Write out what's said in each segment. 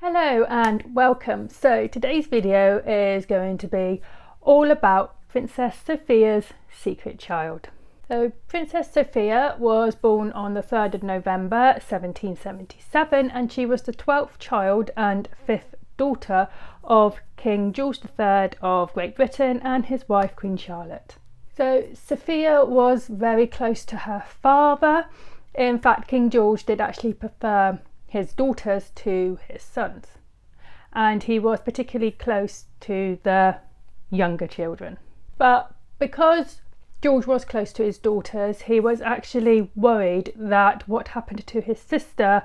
Hello and welcome. So today's video is going to be all about Princess Sophia's secret child. So Princess Sophia was born on the 3rd of November 1777 and she was the 12th child and 5th daughter of King George III of Great Britain and his wife Queen Charlotte. So Sophia was very close to her father. In fact, King George did actually prefer his daughters to his sons, and he was particularly close to the younger children. But because George was close to his daughters, he was actually worried that what happened to his sister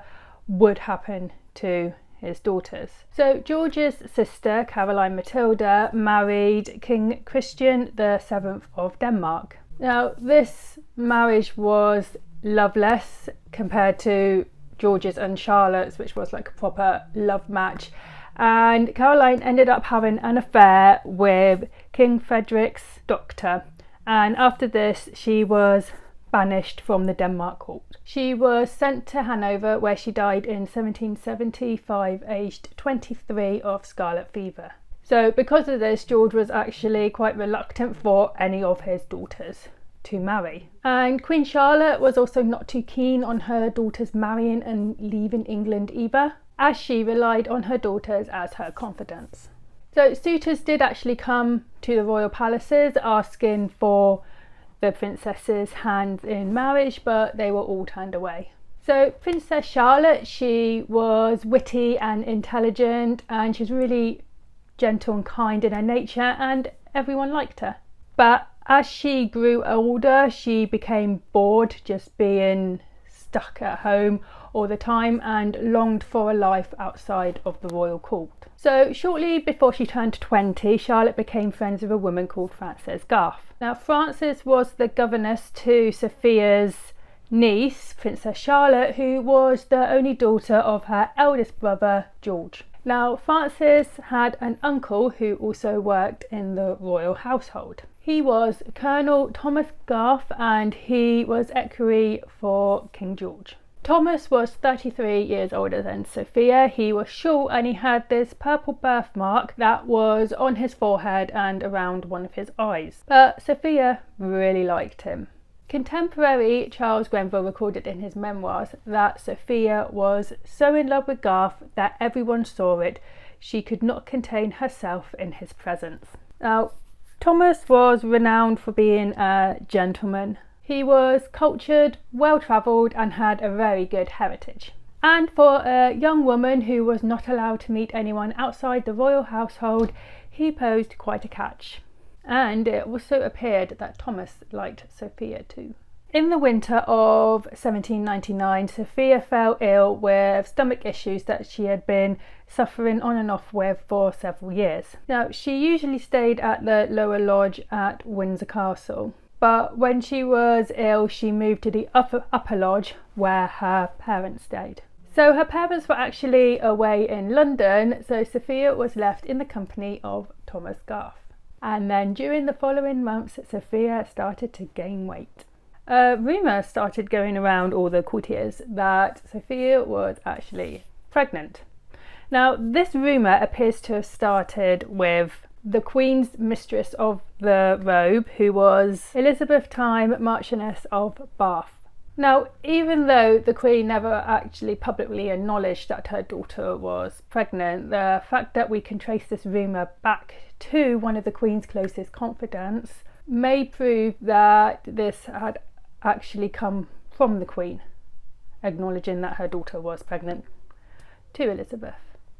would happen to his daughters. So George's sister, Caroline Matilda, married King Christian VII of Denmark. Now this marriage was loveless compared to George's and Charlotte's, which was like a proper love match, and Caroline ended up having an affair with King Frederick's doctor, and after this she was banished from the Denmark court. She was sent to Hanover, where she died in 1775 aged 23 of scarlet fever. So because of this, George was actually quite reluctant for any of his daughters to marry, and Queen Charlotte was also not too keen on her daughters marrying and leaving England either, as she relied on her daughters as her confidants. So suitors did actually come to the royal palaces asking for the princess's hand in marriage, but they were all turned away. So Princess Charlotte, she was witty and intelligent, and she was really gentle and kind in her nature, and everyone liked her. But as she grew older, she became bored just being stuck at home all the time and longed for a life outside of the royal court. So shortly before she turned 20, Charlotte became friends with a woman called Frances Garth. Now Frances was the governess to Sophia's niece, Princess Charlotte, who was the only daughter of her eldest brother, George. Now Frances had an uncle who also worked in the royal household. He was Colonel Thomas Garth, and he was equerry for King George. Thomas was 33 years older than Sophia. He was short and he had this purple birthmark that was on his forehead and around one of his eyes. But Sophia really liked him. Contemporary Charles Grenville recorded in his memoirs that Sophia was so in love with Garth that everyone saw it. She could not contain herself in his presence. Now, Thomas was renowned for being a gentleman. He was cultured, well-travelled and had a very good heritage. And for a young woman who was not allowed to meet anyone outside the royal household, he posed quite a catch. And it also appeared that Thomas liked Sophia too. In the winter of 1799, Sophia fell ill with stomach issues that she had been suffering on and off with for several years. Now, she usually stayed at the lower lodge at Windsor Castle, but when she was ill, she moved to the upper lodge where her parents stayed. So her parents were actually away in London, so Sophia was left in the company of Thomas Garth. And then during the following months, Sophia started to gain weight. A rumour started going around all the courtiers that Sophia was actually pregnant. Now, this rumour appears to have started with the Queen's mistress of the robe, who was Elizabeth Time, Marchioness of Bath. Now, even though the Queen never actually publicly acknowledged that her daughter was pregnant, the fact that we can trace this rumour back to one of the Queen's closest confidants may prove that this had actually come from the Queen acknowledging that her daughter was pregnant to Elizabeth.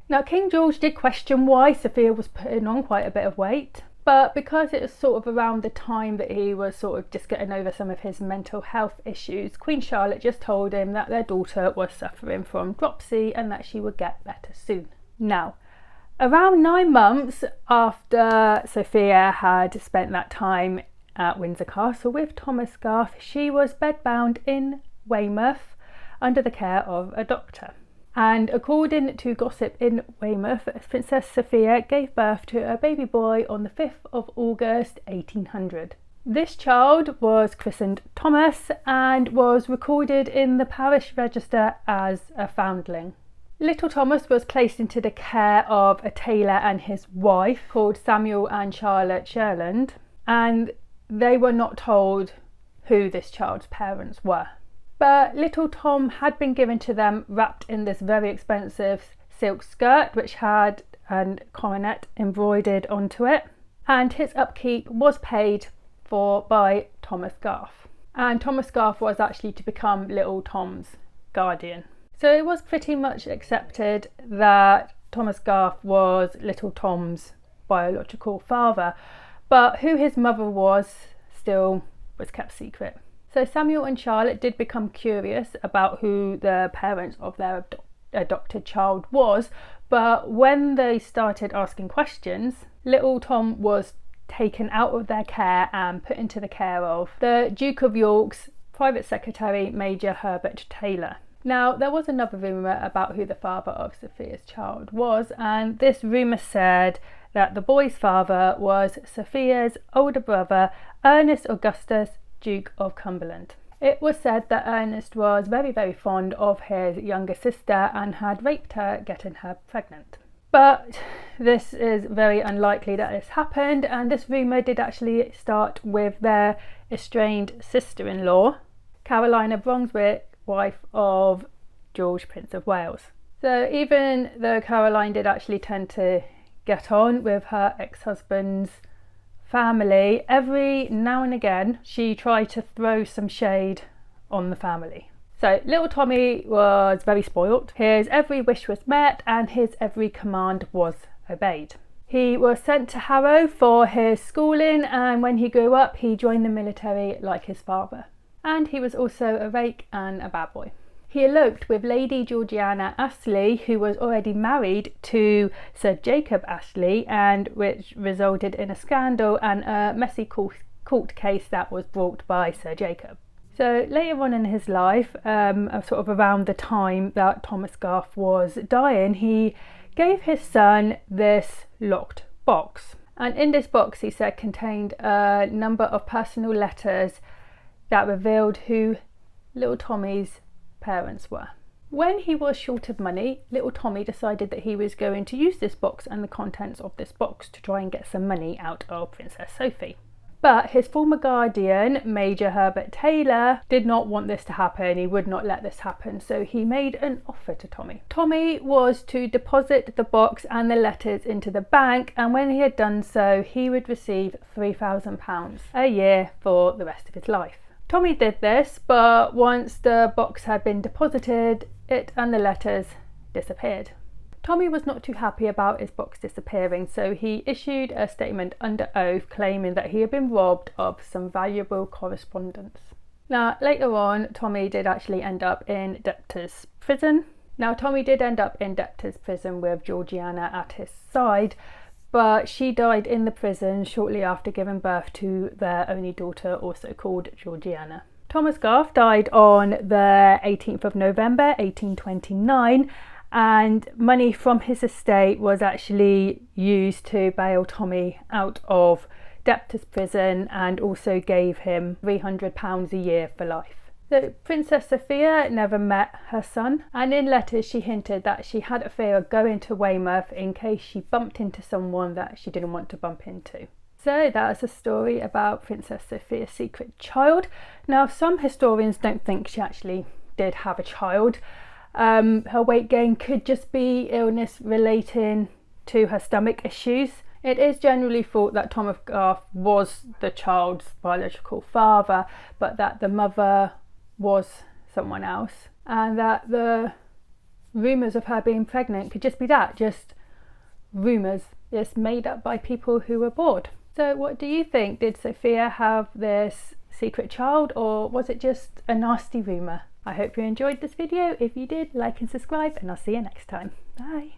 Now, King George did question why Sophia was putting on quite a bit of weight, but because it was sort of around the time that he was sort of just getting over some of his mental health issues, Queen Charlotte just told him that their daughter was suffering from dropsy and that she would get better soon. Now, around 9 months after Sophia had spent that time at Windsor Castle with Thomas Garth, she was bedbound in Weymouth under the care of a doctor. And according to gossip in Weymouth, Princess Sophia gave birth to a baby boy on the 5th of August 1800. This child was christened Thomas and was recorded in the parish register as a foundling. Little Thomas was placed into the care of a tailor and his wife called Samuel and Charlotte Sherland, and they were not told who this child's parents were. But little Tom had been given to them wrapped in this very expensive silk skirt which had a coronet embroidered onto it, and his upkeep was paid for by Thomas Garth. And Thomas Garth was actually to become little Tom's guardian. So it was pretty much accepted that Thomas Garth was little Tom's biological father, but who his mother was still was kept secret. So Samuel and Charlotte did become curious about who the parents of their adopted child was, but when they started asking questions, little Tom was taken out of their care and put into the care of the Duke of York's private secretary, Major Herbert Taylor. Now, there was another rumour about who the father of Sophia's child was, and this rumour said that the boy's father was Sophia's older brother, Ernest Augustus, Duke of Cumberland. It was said that Ernest was very, very fond of his younger sister and had raped her, getting her pregnant. But this is very unlikely that this happened, and this rumour did actually start with their estranged sister-in-law, Carolina Brunswick, wife of George, Prince of Wales. So even though Caroline did actually tend to get on with her ex-husband's family, every now and again she tried to throw some shade on the family. So little Tommy was very spoilt. His every wish was met and his every command was obeyed. He was sent to Harrow for his schooling, and when he grew up he joined the military like his father. And he was also a rake and a bad boy. He eloped with Lady Georgiana Ashley, who was already married to Sir Jacob Ashley, and which resulted in a scandal and a messy court case that was brought by Sir Jacob. So later on in his life, sort of around the time that Thomas Garth was dying, he gave his son this locked box. And in this box, he said, contained a number of personal letters that revealed who little Tommy's parents were. When he was short of money, little Tommy decided that he was going to use this box and the contents of this box to try and get some money out of Princess Sophie. But his former guardian, Major Herbert Taylor, did not want this to happen. He would not let this happen, so he made an offer to Tommy. Tommy was to deposit the box and the letters into the bank, and when he had done so, he would receive £3,000 a year for the rest of his life. Tommy did this, but once the box had been deposited, it and the letters disappeared. Tommy was not too happy about his box disappearing, so he issued a statement under oath claiming that he had been robbed of some valuable correspondence. Now, later on, Tommy did actually end up in debtor's prison. With Georgiana at his side, but she died in the prison shortly after giving birth to their only daughter, also called Georgiana. Thomas Garth died on the 18th of November 1829, and money from his estate was actually used to bail Tommy out of debtor's prison and also gave him £300 a year for life. So Princess Sophia never met her son, and in letters she hinted that she had a fear of going to Weymouth in case she bumped into someone that she didn't want to bump into. So that is a story about Princess Sophia's secret child. Now, some historians don't think she actually did have a child. Her weight gain could just be illness relating to her stomach issues. It is generally thought that Thomas Garth was the child's biological father, but that the mother was someone else, and that the rumours of her being pregnant could just be that, just rumours, just made up by people who were bored. So what do you think? Did Sophia have this secret child, or was it just a nasty rumour? I hope you enjoyed this video. If you did, like and subscribe, and I'll see you next time. Bye.